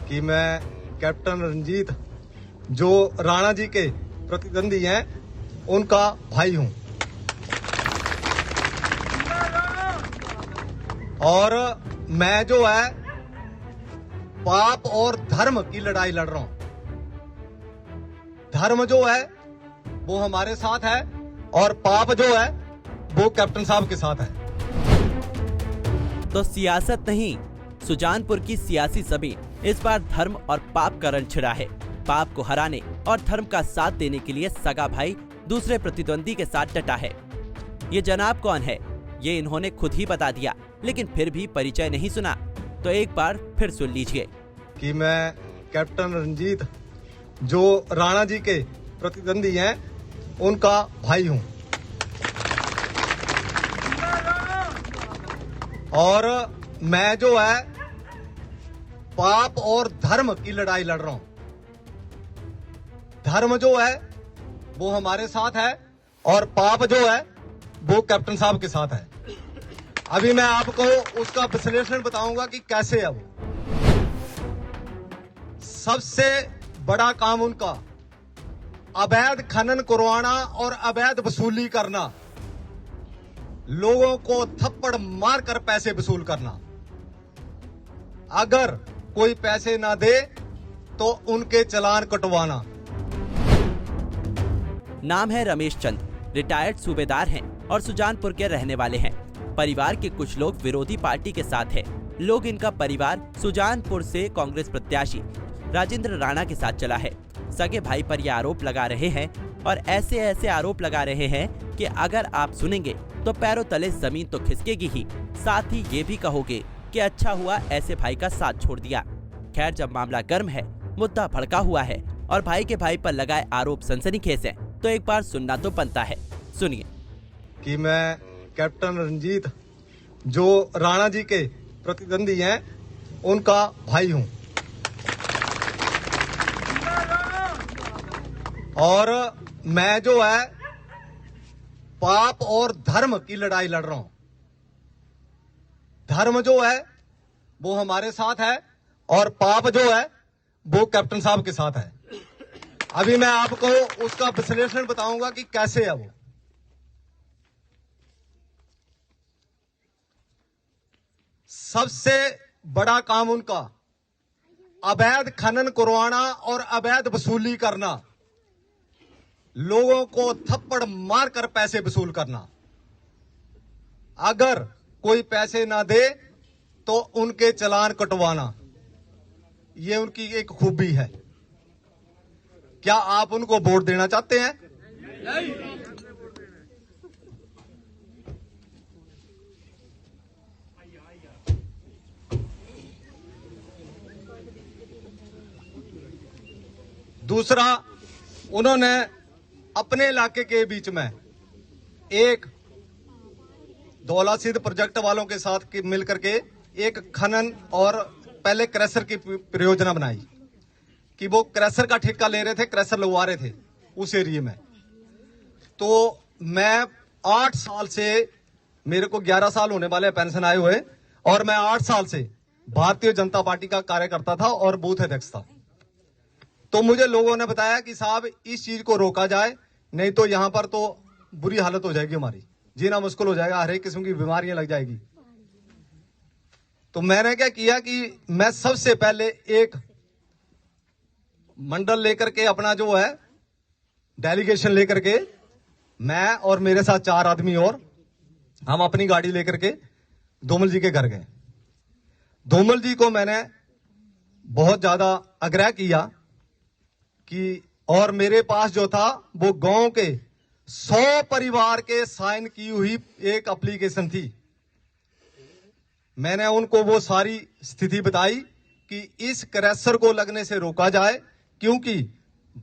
कि मैं कैप्टन रंजीत जो राणा जी के प्रतिद्वंदी हैं उनका भाई हूं और मैं जो है पाप और धर्म की लड़ाई लड़ रहा हूं। धर्म जो है वो हमारे साथ है और पाप जो है वो कैप्टन साहब के साथ है। तो सियासत नहीं, सुजानपुर की सियासी जमीन इस बार धर्म और पाप का रण छिड़ा है। पाप को हराने और धर्म का साथ देने के लिए सगा भाई दूसरे प्रतिद्वंदी के साथ डटा है। ये जनाब कौन है ये इन्होंने खुद ही बता दिया, लेकिन फिर भी परिचय नहीं सुना, तो एक बार फिर सुन लीजिए कि मैं कैप्टन रंजीत जो राणा जी के प्रतिद्वंदी हैं उनका भाई हूं और मैं जो है पाप और धर्म की लड़ाई लड़ रहा हूं। धर्म जो है वो हमारे साथ है और पाप जो है वो कैप्टन साहब के साथ है। अभी मैं आपको उसका विश्लेषण बताऊंगा कि कैसे है वो। सबसे बड़ा काम उनका अवैध खनन करवाना और अवैध वसूली करना, लोगों को थप्पड़ मारकर पैसे वसूल करना। अगर कोई पैसे ना दे तो उनके चालान कटवाना। नाम है रमेश चंद, रिटायर्ड सूबेदार हैं और सुजानपुर के रहने वाले हैं। परिवार के कुछ लोग विरोधी पार्टी के साथ है। लोग इनका परिवार सुजानपुर से कांग्रेस प्रत्याशी राजेंद्र राणा के साथ चला है। सगे भाई पर ये आरोप लगा रहे हैं और ऐसे आरोप लगा रहे हैं कि अगर आप सुनेंगे तो पैरों तले जमीन तो खिसकेगी ही, साथ ही ये भी कहोगे कि अच्छा हुआ ऐसे भाई का साथ छोड़ दिया। खैर, जब मामला गर्म है, मुद्दा भड़का हुआ है और भाई के भाई पर लगाए आरोप सनसनीखेज है, तो एक बार सुनना तो बनता है। सुनिए कि मैं कैप्टन रंजीत जो राणा जी के प्रतिद्वंदी हैं उनका भाई हूं और मैं जो है पाप और धर्म की लड़ाई लड़ रहा हूं। धर्म जो है वो हमारे साथ है और पाप जो है वो कैप्टन साहब के साथ है। अभी मैं आपको उसका विश्लेषण बताऊंगा कि कैसे है वो। सबसे बड़ा काम उनका अवैध खनन करवाना और अवैध वसूली करना, लोगों को थप्पड़ मारकर पैसे वसूल करना। अगर कोई पैसे ना दे तो उनके चालान कटवाना। ये उनकी एक खूबी है। क्या आप उनको वोट देना चाहते हैं? नहीं। दूसरा, उन्होंने अपने इलाके के बीच में एक धौला सिद्ध प्रोजेक्ट वालों के साथ मिलकर के एक खनन और पहले क्रैशर की परियोजना बनाई कि वो क्रैशर का ठेका ले रहे थे, क्रैशर लगवा रहे थे उस एरिया में। तो मैं 8 साल से, मेरे को 11 साल होने वाले पेंशन आए हुए, और मैं 8 साल से भारतीय जनता पार्टी का कार्यकर्ता था और बूथ अध्यक्ष था। तो मुझे लोगों ने बताया कि साहब इस चीज को रोका जाए, नहीं तो यहां पर तो बुरी हालत हो जाएगी, हमारी जीना मुश्किल हो जाएगा, हर एक किस्म की बीमारियां लग जाएगी। तो मैंने क्या किया कि मैं सबसे पहले एक मंडल लेकर के, अपना जो है डेलीगेशन लेकर के, मैं और मेरे साथ 4 आदमी और, हम अपनी गाड़ी लेकर के धूमल जी के घर गए। धूमल जी को मैंने बहुत ज्यादा आग्रह किया कि, और मेरे पास जो था वो गांव के 100 परिवार के साइन की हुई एक एप्लीकेशन थी। मैंने उनको वो सारी स्थिति बताई कि इस क्रैशर को लगने से रोका जाए, क्योंकि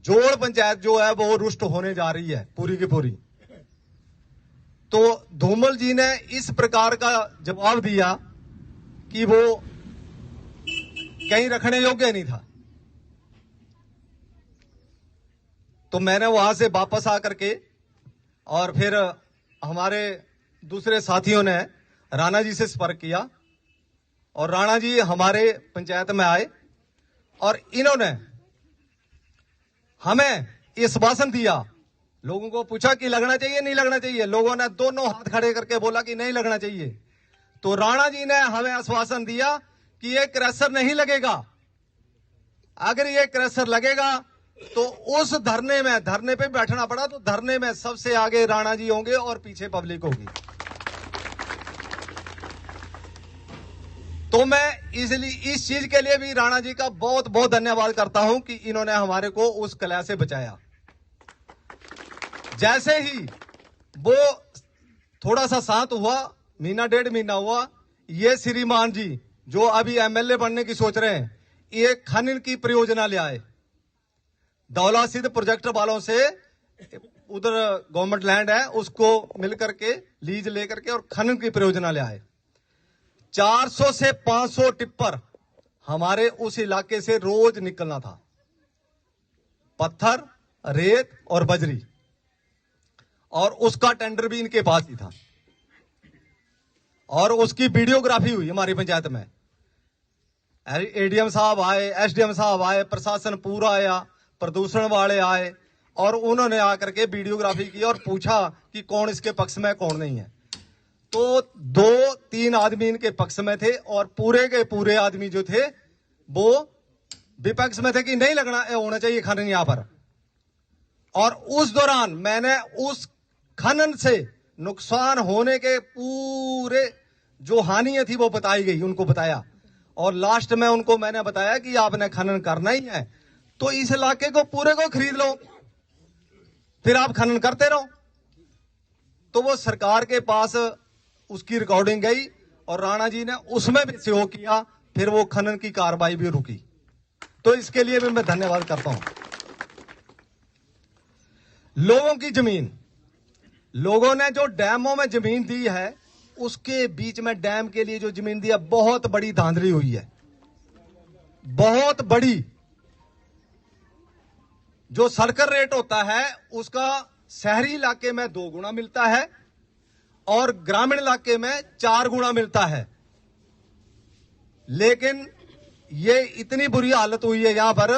जोड़ पंचायत जो है वो रुष्ट होने जा रही है पूरी की पूरी। तो धूमल जी ने इस प्रकार का जवाब दिया कि वो कहीं रखने योग्य नहीं था। तो मैंने वहां से वापस आकर के, और फिर हमारे दूसरे साथियों ने राणा जी से संपर्क किया और राणा जी हमारे पंचायत में आए और इन्होंने हमें इस भाषण दिया, लोगों को पूछा कि लगना चाहिए नहीं लगना चाहिए, लोगों ने दोनों हाथ खड़े करके बोला कि नहीं लगना चाहिए। तो राणा जी ने हमें आश्वासन दिया कि ये क्रैशर नहीं लगेगा, अगर ये क्रैशर लगेगा तो उस धरने पे बैठना पड़ा तो धरने में सबसे आगे राणा जी होंगे और पीछे पब्लिक होगी। तो मैं इसलिए इस चीज के लिए भी राणा जी का बहुत बहुत धन्यवाद करता हूं कि इन्होंने हमारे को उस कलह से बचाया। जैसे ही वो थोड़ा सा शांत हुआ, महीना डेढ़ महीना हुआ, ये श्रीमान जी जो अभी एमएलए बनने की सोच रहे हैं, ये खनन की परियोजना ले आए। दौला सिद्ध प्रोजेक्ट वालों से उधर गवर्नमेंट लैंड है उसको मिलकर के लीज लेकर के और खनन की परियोजना ले आए। 400 से 500 टिप्पर हमारे उस इलाके से रोज निकलना था, पत्थर, रेत और बजरी, और उसका टेंडर भी इनके पास ही था और उसकी वीडियोग्राफी हुई हमारी पंचायत में। एडीएम साहब आए, एसडीएम साहब आए, प्रशासन पूरा आया, प्रदूषण वाले आए और उन्होंने आकर के वीडियोग्राफी की और पूछा कि कौन इसके पक्ष में कौन नहीं है। तो 2-3 आदमी इनके पक्ष में थे और पूरे के पूरे आदमी जो थे वो विपक्ष में थे कि नहीं लगना होना चाहिए खनन यहां पर। और उस दौरान मैंने उस खनन से नुकसान होने के पूरे जो हानियां थी वो बताई गई, उनको बताया और लास्ट में उनको मैंने बताया कि आपने खनन करना ही है तो इस इलाके को पूरे को खरीद लो, फिर आप खनन करते रहो। तो वो सरकार के पास उसकी रिकॉर्डिंग गई और राणा जी ने उसमें भी सहयोग किया, फिर वो खनन की कार्रवाई भी रुकी। तो इसके लिए भी मैं धन्यवाद करता हूं। लोगों की जमीन, लोगों ने जो डैमों में जमीन दी है उसके बीच में डैम के लिए जो जमीन दी है, बहुत बड़ी धांधली हुई है, बहुत बड़ी। जो सर्कल रेट होता है उसका शहरी इलाके में 2 गुना मिलता है और ग्रामीण इलाके में 4 गुना मिलता है। लेकिन ये इतनी बुरी हालत हुई है, यहां पर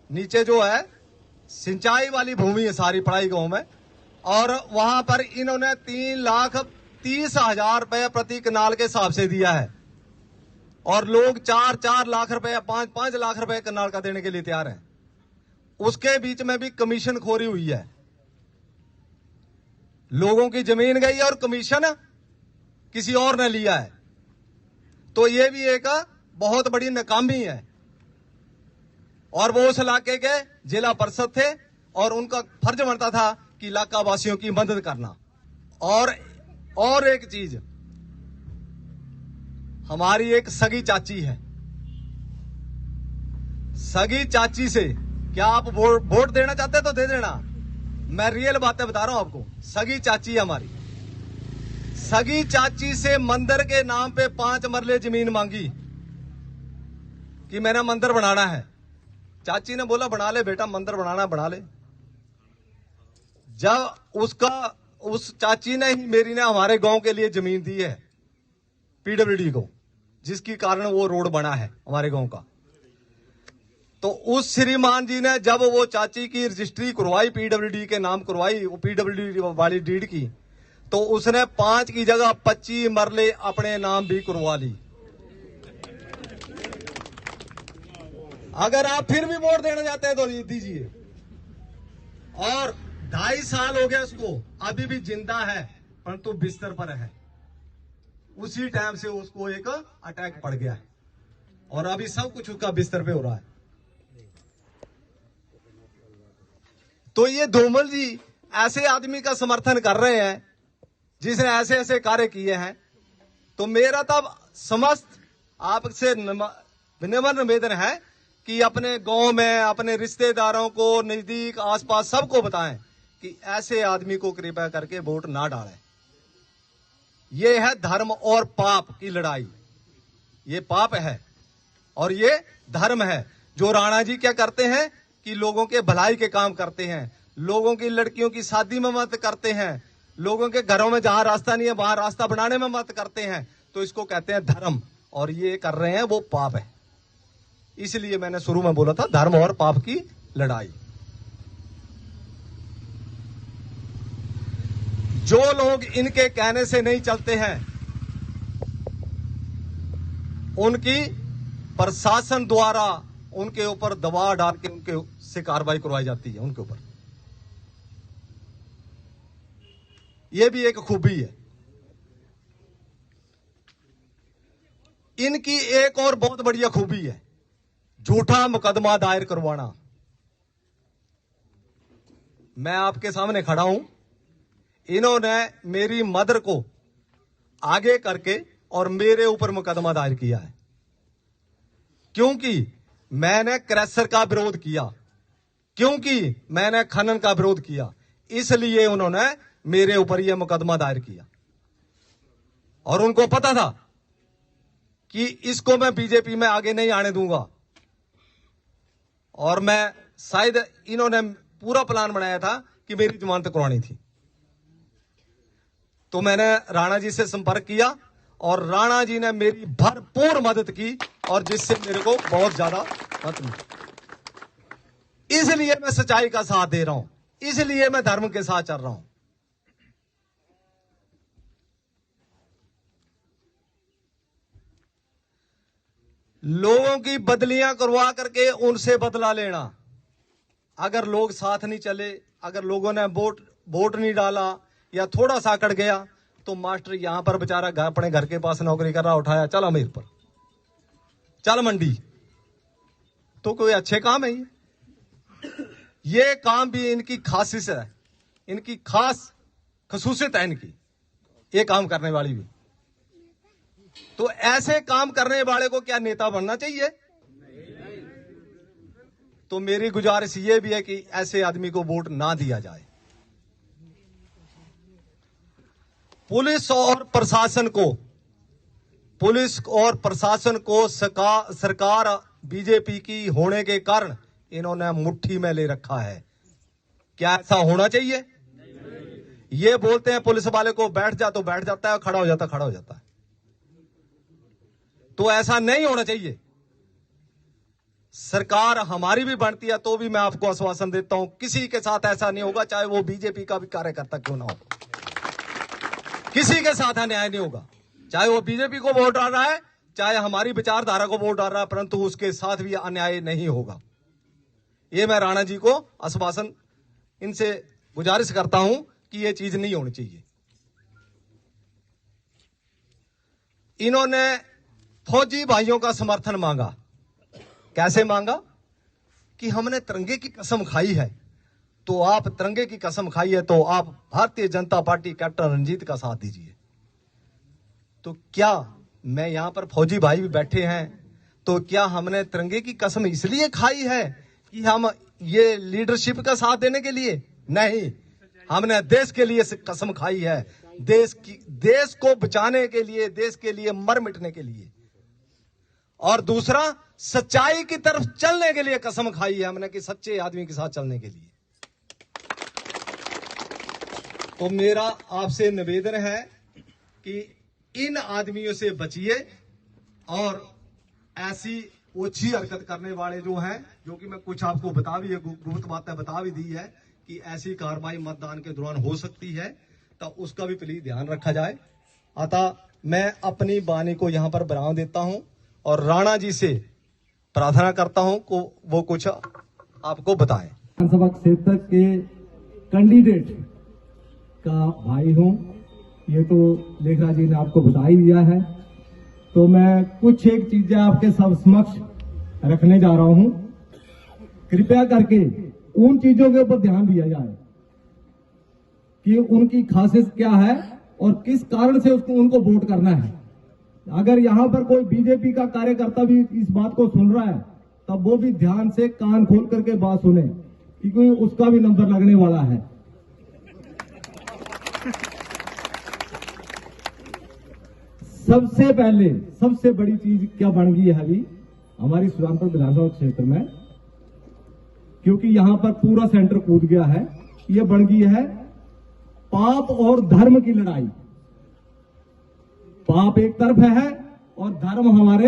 नीचे जो है सिंचाई वाली भूमि है सारी पढ़ाई गांव में, और वहां पर इन्होंने 3,30,000 रुपए प्रति कनाल के हिसाब से दिया है और लोग 4-4 लाख रुपए, 5-5 लाख रुपए कनाल का देने के लिए तैयार हैं। उसके बीच में भी कमीशन खोरी हुई है, लोगों की जमीन गई और कमीशन किसी और ने लिया है। तो ये भी एक बहुत बड़ी नाकामी है। और वो उस इलाके के जिला परिषद थे और उनका फर्ज बनता था कि इलाका वासियों की मदद करना। और एक चीज, हमारी एक सगी चाची है, सगी चाची से क्या आप वोट देना चाहते तो दे देना, मैं रियल बातें बता रहा हूं आपको। सगी चाची है हमारी, सगी चाची से मंदिर के नाम पे 5 मरले जमीन मांगी कि मैंने मंदिर बनाना है। चाची ने बोला बना ले बेटा, मंदिर बनाना बना ले। जब उस चाची ने ही मेरी ने हमारे गांव के लिए जमीन दी है पीडब्ल्यूडी को, जिसकी कारण वो रोड बना है हमारे गांव का। तो उस श्रीमान जी ने जब वो चाची की रजिस्ट्री करवाई, पीडब्ल्यूडी के नाम करवाई, वो पीडब्ल्यूडी वाली डीड की, तो उसने 5 की जगह 25 मरले अपने नाम भी करवा ली। अगर आप फिर भी वोट देना चाहते हैं तो दीजिए। और 2.5 साल हो गया उसको, अभी भी जिंदा है परंतु बिस्तर पर है। उसी टाइम से उसको एक अटैक पड़ गया है और अभी सब कुछ उसका बिस्तर पे हो रहा है। तो ये धूमल जी ऐसे आदमी का समर्थन कर रहे हैं जिसने ऐसे ऐसे कार्य किए हैं। तो मेरा तब समस्त आपसे विनम्र निवेदन है कि अपने गांव में अपने रिश्तेदारों को, नजदीक आसपास सबको बताएं कि ऐसे आदमी को कृपया करके वोट ना डालें। ये है धर्म और पाप की लड़ाई, ये पाप है और ये धर्म है। जो राणा जी क्या करते हैं कि लोगों के भलाई के काम करते हैं, लोगों की लड़कियों की शादी में मदद करते हैं, लोगों के घरों में जहां रास्ता नहीं है वहां रास्ता बनाने में मदद करते हैं, तो इसको कहते हैं धर्म। और ये कर रहे हैं वो पाप है। इसलिए मैंने शुरू में बोला था धर्म और पाप की लड़ाई। जो लोग इनके कहने से नहीं चलते हैं उनकी प्रशासन द्वारा उनके ऊपर दबाव डाल के उनके से कार्रवाई करवाई जाती है उनके ऊपर। यह भी एक खूबी है। इनकी एक और बहुत बढ़िया खूबी है, झूठा मुकदमा दायर करवाना। मैं आपके सामने खड़ा हूं, इन्होंने मेरी मदर को आगे करके और मेरे ऊपर मुकदमा दायर किया है, क्योंकि मैंने क्रैशर का विरोध किया, क्योंकि मैंने खनन का विरोध किया, इसलिए उन्होंने मेरे ऊपर यह मुकदमा दायर किया। और उनको पता था कि इसको मैं बीजेपी में आगे नहीं आने दूंगा, और मैं शायद इन्होंने पूरा प्लान बनाया था कि मेरी जमानत करवानी थी। तो मैंने राणा जी से संपर्क किया और राणा जी ने मेरी भरपूर मदद की, और जिससे मेरे को बहुत ज्यादा मदद मिली। इसलिए मैं सच्चाई का साथ दे रहा हूं, इसलिए मैं धर्म के साथ चल रहा हूं। लोगों की बदलियां करवा करके उनसे बदला लेना। अगर लोग साथ नहीं चले, अगर लोगों ने वोट नहीं डाला या थोड़ा सा अकड़ गया, तो मास्टर यहां पर बेचारा अपने घर के पास नौकरी कर रहा, उठाया चल अमीर पर, चल मंडी, तो कोई अच्छे काम है ये काम भी इनकी खासियत है, इनकी खास खसूसियत है इनकी, ये काम करने वाली भी। तो ऐसे काम करने वाले को क्या नेता बनना चाहिए? तो मेरी गुजारिश यह भी है कि ऐसे आदमी को वोट ना दिया जाए। पुलिस और प्रशासन को सरकार बीजेपी की होने के कारण इन्होंने मुट्ठी में ले रखा है। क्या ऐसा होना चाहिए? ये बोलते हैं पुलिस वाले को बैठ जा तो बैठ जाता है, खड़ा हो जाता है। तो ऐसा नहीं होना चाहिए। सरकार हमारी भी बनती है, तो भी मैं आपको आश्वासन देता हूं किसी के साथ ऐसा नहीं होगा, चाहे वो बीजेपी का भी कार्यकर्ता क्यों ना हो, किसी के साथ अन्याय नहीं होगा। चाहे वो बीजेपी को वोट डाल रहा है, चाहे हमारी विचारधारा को वोट डाल रहा है, परंतु उसके साथ भी अन्याय नहीं होगा। ये मैं राणा जी को आश्वासन, इनसे गुजारिश करता हूं कि ये चीज नहीं होनी चाहिए। इन्होंने फौजी भाइयों का समर्थन मांगा। कैसे मांगा? कि हमने तिरंगे की कसम खाई है, तो आप तिरंगे की कसम खाई है तो आप भारतीय जनता पार्टी कैप्टन रंजीत का साथ दीजिए। तो क्या मैं यहां पर फौजी भाई भी बैठे हैं, तो क्या हमने तिरंगे की कसम इसलिए खाई है कि हम ये लीडरशिप का साथ देने के लिए? नहीं, हमने देश के लिए कसम खाई है, देश को बचाने के लिए, देश के लिए मर मिटने के लिए। और दूसरा, सच्चाई की तरफ चलने के लिए कसम खाई है हमने, कि सच्चे आदमी के साथ चलने के लिए। तो मेरा आपसे निवेदन है कि इन आदमियों से बचिए, और ऐसी ओछी हरकत करने वाले जो हैं, जो कि मैं कुछ आपको बता भी, गुप्त बातें बता भी दी है कि ऐसी कार्रवाई मतदान के दौरान हो सकती है, तो उसका भी प्लीज ध्यान रखा जाए। अतः मैं अपनी वाणी को यहां पर विराम देता हूं और राणा जी से प्रार्थना करता हूं को वो कुछ आपको बताएं। विधानसभा क्षेत्र के कैंडिडेट का भाई हूं, ये तो लेखराज जी ने आपको बता ही दिया है। तो मैं कुछ एक चीजें आपके सब समक्ष रखने जा रहा हूं। कृपया करके उन चीजों के ऊपर ध्यान दिया जाए कि उनकी खासियत क्या है और किस कारण से उनको वोट करना है। अगर यहां पर कोई बीजेपी का कार्यकर्ता भी इस बात को सुन रहा है, तब वो भी ध्यान से कान खोल करके बात सुने, क्योंकि उसका भी नंबर लगने वाला है। सबसे पहले सबसे बड़ी चीज क्या बन गई है अभी हमारी सुजानपुर विधानसभा क्षेत्र में, क्योंकि यहां पर पूरा सेंटर कूद गया है, ये बन गई है पाप और धर्म की लड़ाई। पाप एक तरफ है और धर्म हमारे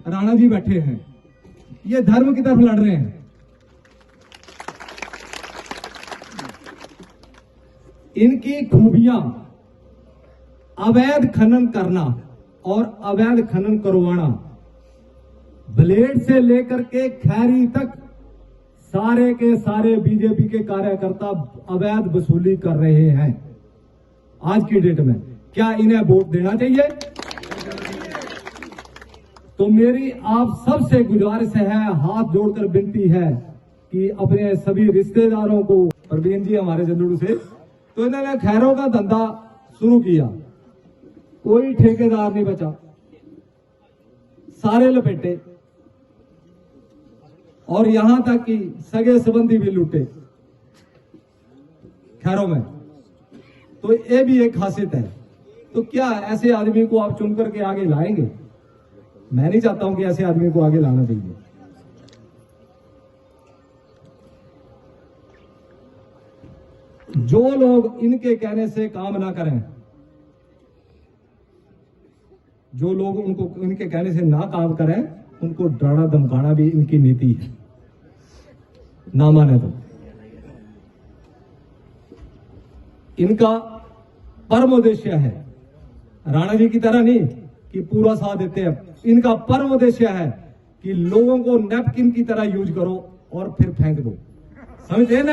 राणा जी बैठे हैं। ये धर्म की तरफ लड़ रहे हैं। इनकी खूबियां अवैध खनन करना और अवैध खनन करवाना, ब्लेड से लेकर के खैरी तक सारे के सारे बीजेपी के कार्यकर्ता अवैध वसूली कर रहे हैं। आज की डेट में क्या इन्हें वोट देना चाहिए? तो मेरी आप सबसे गुजारिश है, हाथ जोड़कर विनती है कि अपने सभी रिश्तेदारों को, प्रवीण जी हमारे जंदूड़ से, तो इन्होंने खैरों का धंधा शुरू किया, कोई ठेकेदार नहीं बचा, सारे लपेटे, और यहां तक कि सगे संबंधी भी लूटे खैरों में। तो ये भी एक खासियत है। तो क्या ऐसे आदमी को आप चुन करके आगे लाएंगे? मैं नहीं चाहता हूं कि ऐसे आदमी को आगे लाना चाहिए। जो लोग इनके कहने से काम ना करें, जो लोग उनको इनके कहने से ना काम करें, उनको डराना धमकाना भी इनकी नीति है, ना माने तो। इनका परम उद्देश्य है, राणा जी की तरह नहीं कि पूरा साथ देते हैं, इनका परम उद्देश्य है कि लोगों को नैपकिन की तरह यूज करो और फिर फेंक दो। समझते हैं?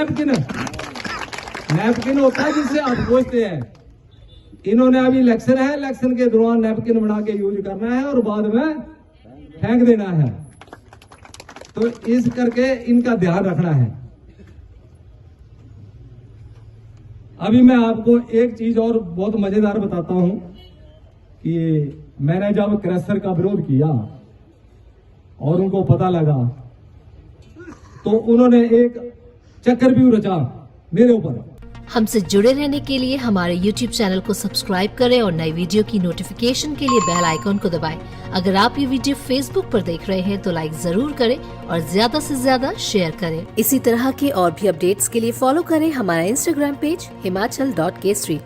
नैपकिन होता है जिससे आप पहुंचते हैं। इन्होंने अभी इलेक्शन है, इलेक्शन के दौरान नैपकिन बना के यूज करना है और बाद में फेंक देना है। तो इस करके इनका ध्यान रखना है। अभी मैं आपको एक चीज और बहुत मजेदार बताता हूं कि मैंने जब क्रैशर का विरोध किया और उनको पता लगा, तो उन्होंने एक चक्रव्यूह रचा मेरे ऊपर। हमसे जुड़े रहने के लिए हमारे YouTube चैनल को सब्सक्राइब करें और नई वीडियो की नोटिफिकेशन के लिए बेल आइकॉन को दबाएं। अगर आप ये वीडियो Facebook पर देख रहे हैं तो लाइक जरूर करें और ज्यादा से ज्यादा शेयर करें। इसी तरह के और भी अपडेट्स के लिए फॉलो करें हमारा Instagram पेज himachal.kesri।